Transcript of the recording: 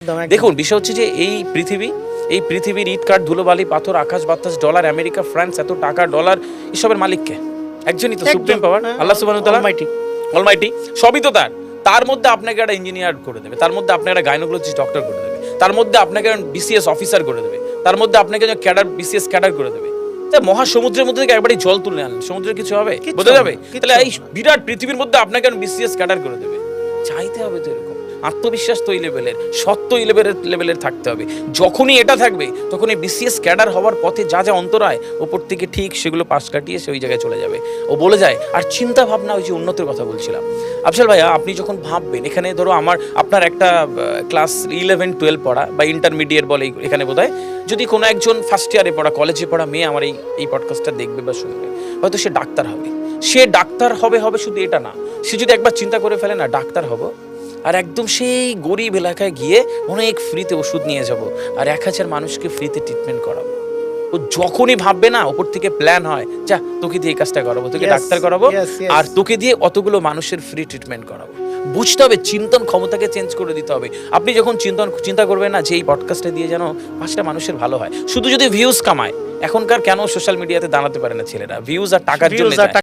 দেখুন বিষয় হচ্ছে যে এই পৃথিবীর ইট কাঠ ধুলোবালি পাথর আকাশ বাতাস ডলার আমেরিকা ফ্রান্স এত টাকা ডলার এসবের মালিককে একজনই তো, সুপ্রিম পাওয়ার আল্লাহ সুবহানাহু ওয়া তাআলা অলমাইটি। সবই তো তার মধ্যে আপনাকে একটা ইঞ্জিনিয়ার করে দেবে, তার মধ্যে আপনাকে একটা গাইনোকোলজিস্ট ডক্টর করে দেবে, তার মধ্যে আপনাকে বিসিএস অফিসার করে দেবে, তার মধ্যে আপনাকে ক্যাডার বিসিএস ক্যাডার করে দেবে। মহাসমুদ্রের মধ্যে থেকে একবারই জল তুলে আনলেন, সমুদ্রের কিছু হবে বোঝা যাবে? তাহলে এই বিরাট পৃথিবীর মধ্যে আপনাকে বিসিএস ক্যাডার করে দেবে। চাইতে হবে তো এরকম আত্মবিশ্বাস তো এই লেভেলের, সত্য এই লেভেলের থাকতে হবে। যখনই এটা থাকবে তখনই বিসিএস ক্যাডার হওয়ার পথে যা যা অন্তরায় ওপর থেকে ঠিক সেগুলো পাশ কাটিয়ে সে ওই জায়গায় চলে যাবে। ও বলে যায় আর চিন্তা ভাবনা, ওই যে উন্নতির কথা বলছিলাম আফজাল ভাইয়া, আপনি যখন ভাববেন এখানে ধরো আপনার একটা ক্লাস 11-12 পড়া বা ইন্টারমিডিয়েট বলে এখানে বোধহয়, যদি কোনো একজন ফার্স্ট ইয়ারে পড়া কলেজে পড়া মেয়ে আমার এই পডকাস্টটা দেখবে বা শুনবে, হয়তো সে ডাক্তার হবে। সে ডাক্তার হবে শুধু এটা না, সে যদি একবার চিন্তা করে ফেলে না ডাক্তার হবো আর একদম সেই গরিব এলাকায় গিয়ে অনেক ফ্রিতে ওষুধ নিয়ে যাব আর 1000 মানুষকে ফ্রিতে ট্রিটমেন্ট করাবো। ও যখনই ভাববে না ওপর থেকে প্ল্যান হয়, যা তোকে দিয়ে এই কাজটা করাবো, তোকে ডাক্তার করাবো আর তোকে দিয়ে অতগুলো মানুষের ফ্রি ট্রিটমেন্ট করাবো। বুঝতে হবে চিন্তন ক্ষমতাকে চেঞ্জ করে দিতে হবে। আপনি যখন চিন্তা করবেন না যে এই পডকাস্টে দিয়ে যেন 5টা মানুষের ভালো হয়, শুধু যদি ভিউজ কামায়, এখনকার কেন সোশ্যাল মিডিয়াতে দাঁড়াতে পারে না ছেলেরা? ভিউজ আর টাকার জন্য